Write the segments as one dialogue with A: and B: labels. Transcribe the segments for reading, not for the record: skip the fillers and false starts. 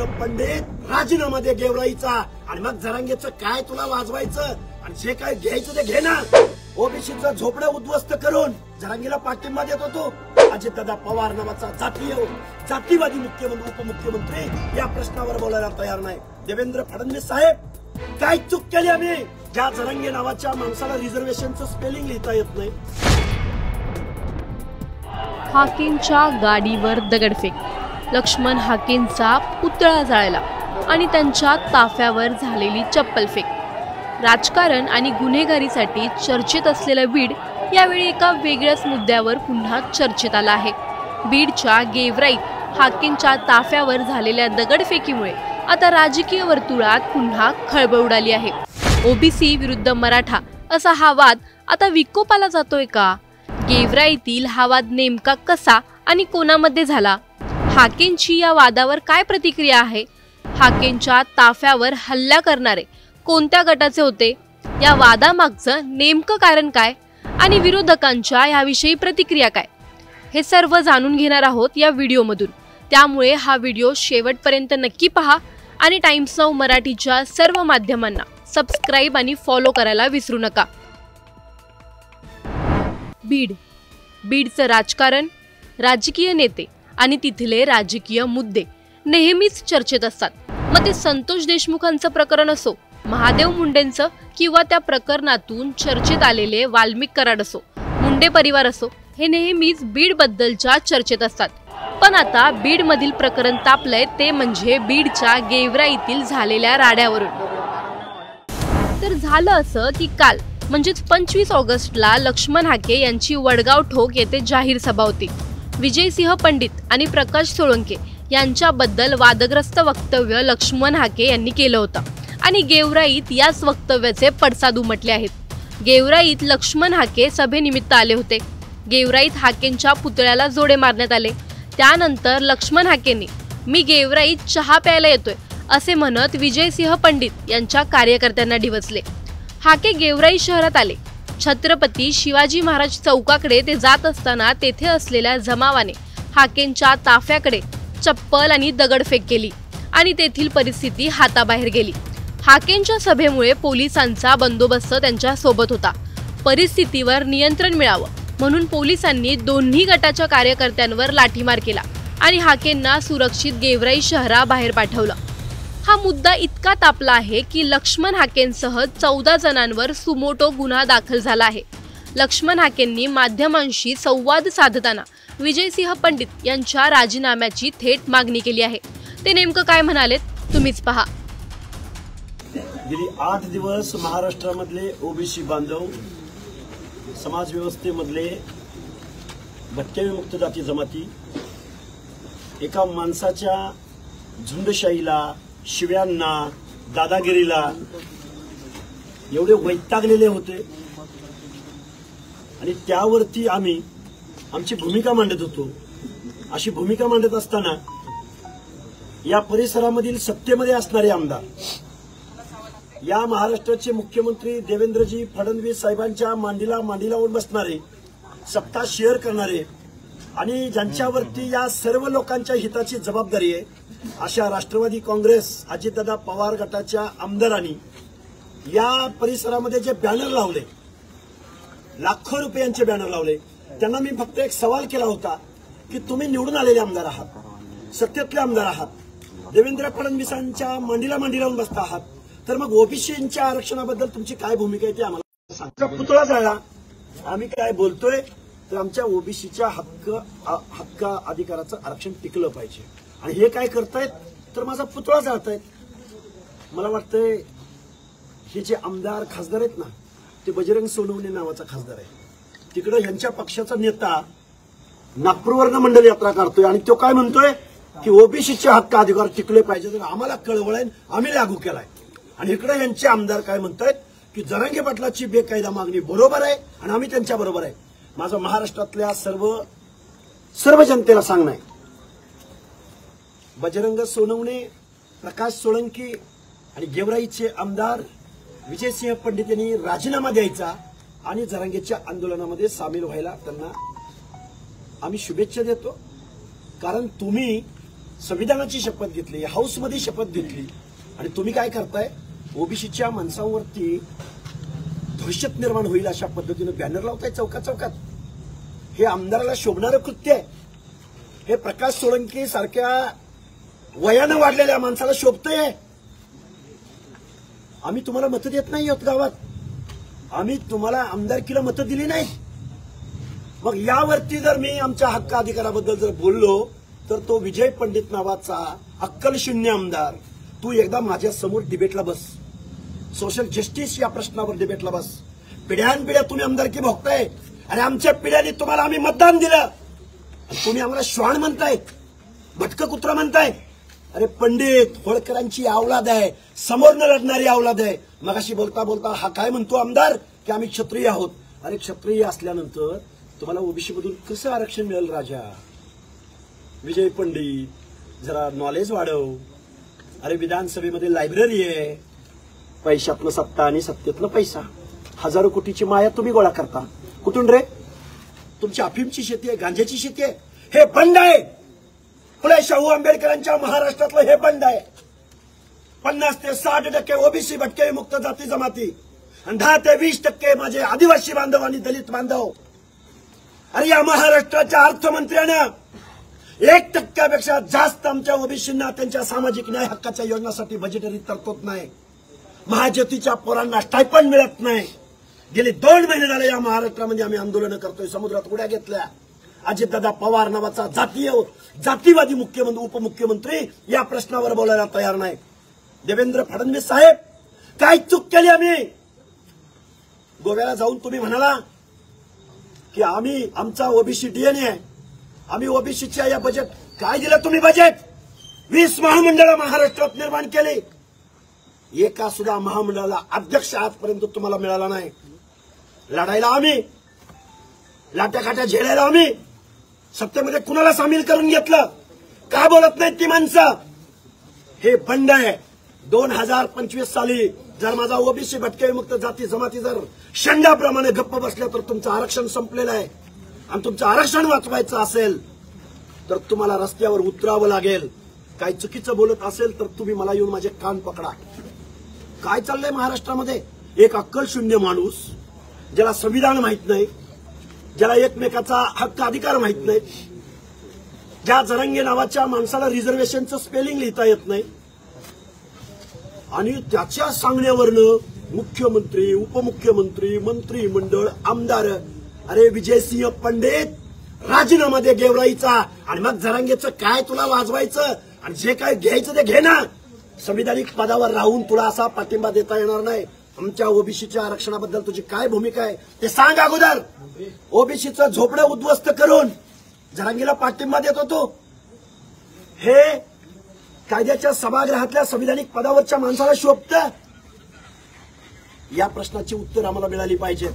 A: सिंह पंडित राजीनामा दे गेवराईचा आणि मग जरांगेचं काय तुला वाजवायचं आणि जे काय घ्यायचं ते घे ना। ओबीसीचं झोपडं उद्ध्वस्त करून जरांगेला पाठिंबा देत होतो। अजितदादा पवार नावाचा जातीवादी मुख्यमंत्री उपमुख्यमंत्री या प्रश्नावर बोलायला तयार नाही। देवेंद्र फडणवीस साहेब काय चूक केली आम्ही? ज्या जरांगे नावाच्या माणसाला रिझर्वेशनचं स्पेलिंग लिहिता येत नाही।
B: हाकेंच्या गाडीवर दगडफेक, लक्ष्मण हाकेंचा पुतळा जाळला आणि त्यांच्या ताफ्यावर झालेली चप्पलफेक। राजकारण आणि गुन्हेगारीसाठी चर्चेत असलेलं बीड यावेळी एका वेगळ्याच मुद्द्यावर पुन्हा चर्चेत आलं आहे। बीडच्या गेवराईत हाकेंच्या ताफ्यावर झालेल्या दगडफेकीमुळे आता राजकीय वर्तुळात पुन्हा खळबळ उडाली आहे। ओबीसी विरुद्ध मराठा असा हा वाद आता विकोपाला जातोय का? गेवराईतील हा वाद नेमका कसा आणि कोणामध्ये झाला? हाकेंची या वादावर काय प्रतिक्रिया आहे? हाकेंच्या ताफ्यावर हल्ला करणारे कोणत्या गटाचे होते? या वादामागचं नेमकं कारण काय आणि विरोधकांच्या याविषयी प्रतिक्रिया काय? हे सर्व जाणून घेणार आहोत या व्हिडिओमधून। त्यामुळे हा व्हिडिओ शेवटपर्यंत नक्की पहा आणि टाइम्स नाऊ मराठीच्या सर्व माध्यमांना सबस्क्राइब आणि फॉलो करायला विसरू नका। बीडचं राजकारण, राजकीय नेते आणि तिथले राजकीय मुद्दे नेहमीच चर्चेत असतात। मग ते संतोष देशमुखांचं प्रकरण असो, महादेव मुंडेंचं किंवा त्या प्रकरणातून चर्चेत आलेले वाल्मिक कराड असो, मुंडे परिवार असो, हे नेहमीच बीड बद्दलच्या चर्चेत असतात। पण आता बीड मधील प्रकरण तापलंय ते म्हणजे बीडच्या गेवराईतील झालेल्या राड्यावरून। तर झालं असं की काल म्हणजेच 25 ऑगस्टला लक्ष्मण हाके यांची वडगाव ठोक येथे जाहीर सभा होती। विजयसिंह पंडित आणि प्रकाश सोळंके यांच्याबद्दल वादग्रस्त वक्तव्य लक्ष्मण हाके यांनी केलं होतं आणि गेवराईत याच वक्तव्याचे पडसाद उमटले आहेत। गेवराईत लक्ष्मण हाके सभेनिमित्त आले होते। गेवराईत हाकेंच्या पुतळ्याला जोडे मारण्यात आले। त्यानंतर लक्ष्मण हाकेंनी मी गेवराईत चहा प्यायला येतोय असे म्हणत विजयसिंह पंडित यांच्या कार्यकर्त्यांना डिवचले। हाके गेवराई शहरात आले। छत्रपती शिवाजी महाराज चौकाकडे ते जात असताना तेथे असलेल्या जमावाने हाकेंच्या ताफ्याकडे चप्पल आणि दगडफेक केली आणि तेथील परिस्थिती हाताबाहेर गेली। हाकेंच्या सभेमुळे पोलिसांचा बंदोबस्त त्यांच्या सोबत होता। परिस्थितीवर नियंत्रण मिळावं म्हणून पोलिसांनी दोन्ही गटाच्या कार्यकर्त्यांवर लाठीमार केला आणि हाकेंना सुरक्षित गेवराई शहराबाहेर पाठवलं। हा मुद्दा इतका तापला आहे की लक्ष्मण हाकेंसह 14 जणांवर सुमोटो गुन्हा दाखल झाला आहे। लक्ष्मण हाकेंनी माध्यमांशी संवाद साधताना विजयसिंह पंडित यांच्या राजीनाम्याची थेट मागणी केली आहे। ते नेमकं काय म्हणालेत तुम्हीच पहा।
A: गेली 8 दिवस महाराष्ट्रामधले ओबीसी बांधव, समाज व्यवस्थेमधले भटक्याविमुक्त जाती जमाती एका माणसाच्या झुंडशाहीला, शिव्यांना, दादागिरीला एवढे वैतागलेले होते आणि त्यावरती आम्ही आमची भूमिका मांडत होतो। अशी भूमिका मांडत असताना या परिसरामधील सत्तेमध्ये असणारे आमदार, या महाराष्ट्राचे मुख्यमंत्री देवेंद्रजी फडणवीस साहेबांच्या मांडीला मांडी लावून बसणारे, सत्ता शेअर करणारे आणि ज्यांच्यावरती या सर्व लोकांच्या हिताची जबाबदारी आहे अशा राष्ट्रवादी काँग्रेस अजितदादा पवार गटाच्या आमदारांनी या परिसरामध्ये जे बॅनर लावले, लाखो रुपयांचे बॅनर लावले, त्यांना मी फक्त एक सवाल केला होता की तुम्ही निवडून आलेले आमदार आहात, सत्तेतले आमदार आहात, देवेंद्र फडणवीसांच्या मांडीला मांडी लावून बसता आहात, तर मग ओबीसींच्या आरक्षणाबद्दल तुमची काय भूमिका आहे ते आम्हाला सांगा। पुतळा जाळला, आम्ही काय बोलतोय तर आमच्या ओबीसीच्या हक्क अधिकाराचं आरक्षण टिकलं पाहिजे आणि हे काय करतायत तर माझा पुतळा जाळतायत। मला वाटतंय हे जे आमदार खासदार आहेत ना ते बजरंग सोनवणे नावाचा खासदार आहे, तिकडे यांच्या पक्षाचा नेता नागपूरवरनं मंडल यात्रा करतोय आणि तो काय म्हणतोय की ओबीसीचे हक्क अधिकार टिकले पाहिजे, तर आम्हाला कळवळाय, आम्ही लागू केलाय। आणि इकडे यांचे आमदार काय म्हणतायत की जरांगे पाटलाची बेकायदा मागणी बरोबर आहे आणि आम्ही त्यांच्या बरोबर आहे। माझं महाराष्ट्रातल्या सर्व जनतेला सांगणं आहे, बजरंग सोनवणे, प्रकाश सोळंके आणि गेवराईचे आमदार विजयसिंह पंडित यांनी राजीनामा द्यायचा आणि जरांगेच्या आंदोलनामध्ये सामील व्हायला त्यांना आम्ही शुभेच्छा देतो। कारण तुम्ही संविधानाची शपथ घेतली, हाऊसमध्ये शपथ घेतली, आणि तुम्ही काय करताय? ओबीसीच्या माणसांवरती दहशत निर्माण होईल अशा पद्धतीने बॅनर लावताय चौकात चौकात. हे आमदाराला शोभणारं कृत्य आहे. हे प्रकाश सोळंकी सारख्या वयानं वाढलेल्या माणसाला शोभतंय. आम्ही तुम्हाला मतं देत नाही आहोत गावात, आम्ही तुम्हाला आमदारकीला मतं दिली नाहीत. मग यावरती जर मी आमच्या हक्क अधिकाराबद्दल जर बोललो तर तो विजय पंडित नावाचा अक्कल शून्य आमदार, तू एकदा माझ्या समोर डिबेटला बस, सोशल जस्टिस या प्रश्नावर डिबेटला बस. पिढ्यानपिढ्या तुम्ही आमदारकी भोगताय आणि आमच्या पिढ्यांनी तुम्हाला आम्ही मतदान दिलं, तुम्ही आम्हाला श्वान म्हणताय, भटकं कुत्रा म्हणताय. अरे पंडित होळकरांची अवलाद आहे, समोरनं लढणारी अवलाद आहे. मगाशी बोलता बोलता हा काय म्हणतो आमदार की आम्ही क्षत्रिय आहोत. अरे क्षत्रिय असल्यानंतर तुम्हाला ओबीसी मधून कसं आरक्षण मिळेल राजा? विजय पंडित जरा नॉलेज वाढव. अरे विधानसभेमध्ये लायब्ररी आहे, पैशातनं सत्ता आणि सत्तेतनं पैसा, हजारो कोटीची माया तुम्ही गोळा करता. कुठून रे? तुमची अफीमची शेती आहे, गांजाची शेती आहे. हे बंड आहे. फुले शाहू आंबेडकरांच्या महाराष्ट्रातलं हे बंड आहे. 50 ते 60% ओबीसी भटके विमुक्त जाती जमाती आणि 10 ते 20% माझे आदिवासी बांधव आणि दलित बांधव. अरे या महाराष्ट्राच्या अर्थमंत्र्यानं 1% जास्त आमच्या ओबीसींना त्यांच्या सामाजिक न्याय हक्काच्या योजनासाठी बजेटरी तरतूद नाही. महाज्योतीच्या पोरांना स्टायपंड मिळत नाही. गेले 2 महिने झाले या महाराष्ट्रामध्ये आम्ही आंदोलन करतोय, समुद्रात उड्या घेतल्या. अजितदादा पवार नावाचा जातीवादी मुख्यमंत्री उपमुख्यमंत्री या प्रश्नावर बोलायला तयार नाही. देवेंद्र फडणवीस साहेब काय चूक केली आम्ही? गोव्याला जाऊन तुम्ही म्हणाला की आम्ही आमचा ओबीसी डीएनए आहे, आम्ही ओबीसीच्या या बजेट काय दिलं तुम्ही? बजेट 20 महामंडळं महाराष्ट्रात निर्माण केली, एका सुद्धा महामंडळाला अध्यक्ष आजपर्यंत तुम्हाला मिळाला नाही. लढायला आम्ही, लाट्याकाट्या झेलायला आम्ही, सत्तेमध्ये कुणाला सामील करून घेतलं? का बोलत नाहीत ती माणसं? हे बंड आहे. 2025 साली जर माझा ओबीसी भटके विमुक्त जाती जमाती जर शंडाप्रमाणे गप्प बसल्या तर तुमचं आरक्षण संपलेलं आहे. आणि तुमचं आरक्षण वाचवायचं असेल तर तुम्हाला रस्त्यावर उतरावं लागेल. काही चुकीचं बोलत असेल तर तुम्ही मला येऊन माझे कान पकडा. काय चाललंय महाराष्ट्रामध्ये? एक अक्कल शून्य माणूस, ज्याला संविधान माहित नाही, ज्याला एकमेकाचा हक्क अधिकार माहित नाही, ज्या जरांगे नावाच्या माणसाला रिझर्वेशनचं स्पेलिंग लिहिता येत नाही, आणि त्याच्या सांगण्यावरनं मुख्यमंत्री उपमुख्यमंत्री मंत्रिमंडळ आमदार, अरे विजयसिंह पंडित राजीनामा दे गेवराईचा, आणि मग जरांगेचं काय तुला वाजवायचं? आणि जे काय घ्यायचं ते घे ना. संविधानिक पदावर राहून तुला असा पाठिंबा देता येणार नाही. आमच्या ओबीसीच्या आरक्षणाबद्दल तुझी काय भूमिका आहे ते सांग अगोदर. ओबीसीचं झोपडं उद्ध्वस्त करून जरांगीला पाठिंबा देत होतो. हे कायद्याच्या सभागृहातल्या संविधानिक पदावरच्या माणसाला शोभतं? या प्रश्नाची उत्तर आम्हाला मिळाली पाहिजे.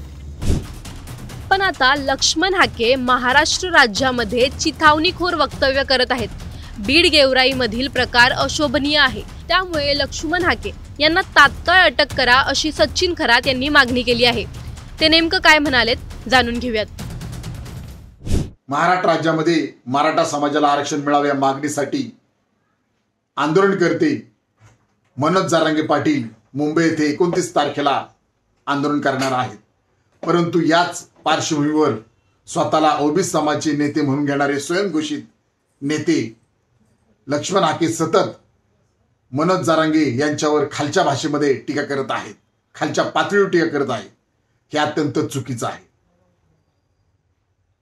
B: पण आता लक्ष्मण हाके महाराष्ट्र राज्यामध्ये चिथावणीखोर वक्तव्य करत आहेत. बीड गेवराईमधील प्रकार अशोभनीय आहे, त्यामुळे लक्ष्मण हाके यांना तात्काळ अटक करा अशी सचिन खरात यांनी मागणी केली आहे. ते नेमकं काय म्हणालेत जाणून घेऊयात.
C: महाराष्ट्र राज्यामध्ये मराठा समाजाला आरक्षण मिळावे या मागणीसाठी आंदोलनकर्ते मनोज जरांगे पाटील मुंबई येथे 29 तारखेला आंदोलन करणार आहेत. परंतु याच पार्श्वभूमीवर स्वतःला ओबीसी समाजाचे नेते म्हणून घेणारे स्वयंघोषित नेते लक्ष्मण हाके सतत मनोज जरांगे यांच्यावर खालच्या भाषेमध्ये टीका करत आहेत, खालच्या पातळीवर टीका करत आहेत. हे अत्यंत चुकीचं आहे.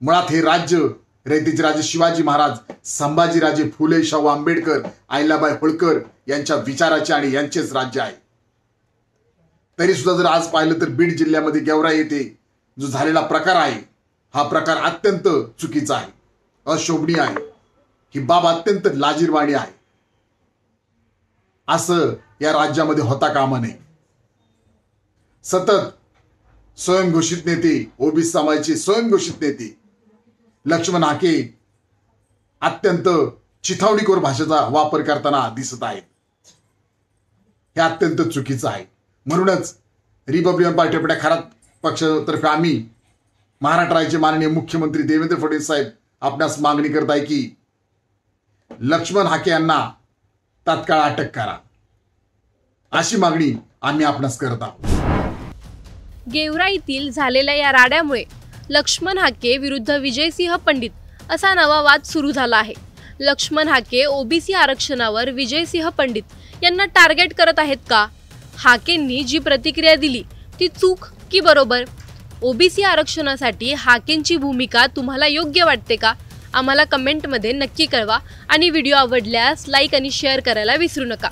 C: मुळात हे राज्य रयतेचे राजे शिवाजी महाराज, संभाजीराजे फुले शाहू आंबेडकर, अहिल्याबाई होळकर यांच्या विचाराचे आणि यांचेच राज्य आहे. तरी सुद्धा जर आज पाहिलं तर बीड जिल्ह्यामध्ये गेवराई येथे जो झालेला प्रकार आहे हा प्रकार अत्यंत चुकीचा आहे, अशोभनीय आहे. ही बाब अत्यंत लाजिरवाणी आहे. असं या राज्यामध्ये होता कामा नये. सतत स्वयंघोषित नेते, ओबीसी समाजाचे स्वयंघोषित नेते लक्ष्मण हाके अत्यंत चिथावणीखोर भाषेचा वापर करताना दिसत आहेत. हे अत्यंत चुकीचं आहे. म्हणूनच रिपब्लिकन पार्टी आपल्या खरात पक्षातर्फे आम्ही महाराष्ट्र राज्याचे माननीय मुख्यमंत्री देवेंद्र फडणवीस साहेब आपणास मागणी करत आहे की लक्ष्मण हाके यांना तात्काळ अटक करा, अशी मागणी आम्ही आपणास करत आहोत।
B: गेवराईतील झालेल्या या राड्यामुळे लक्ष्मण हाके विरुद्ध विजयसिंह पंडित असा नवा वाद सुरू झाला आहे। लक्ष्मण हाके ओबीसी आरक्षणावर विजयसिंह पंडित यांना टार्गेट करत आहेत का? हाकेंनी जी प्रतिक्रिया दिली ती चूक की बरोबर? ओबीसी आरक्षणासाठी हाकेंची भूमिका तुम्हाला योग्य वाटते का? आम्हाला कमेंटमध्ये नक्की कळवा आणि व्हिडिओ आवडल्यास लाईक आणि शेअर करायला विसरू नका।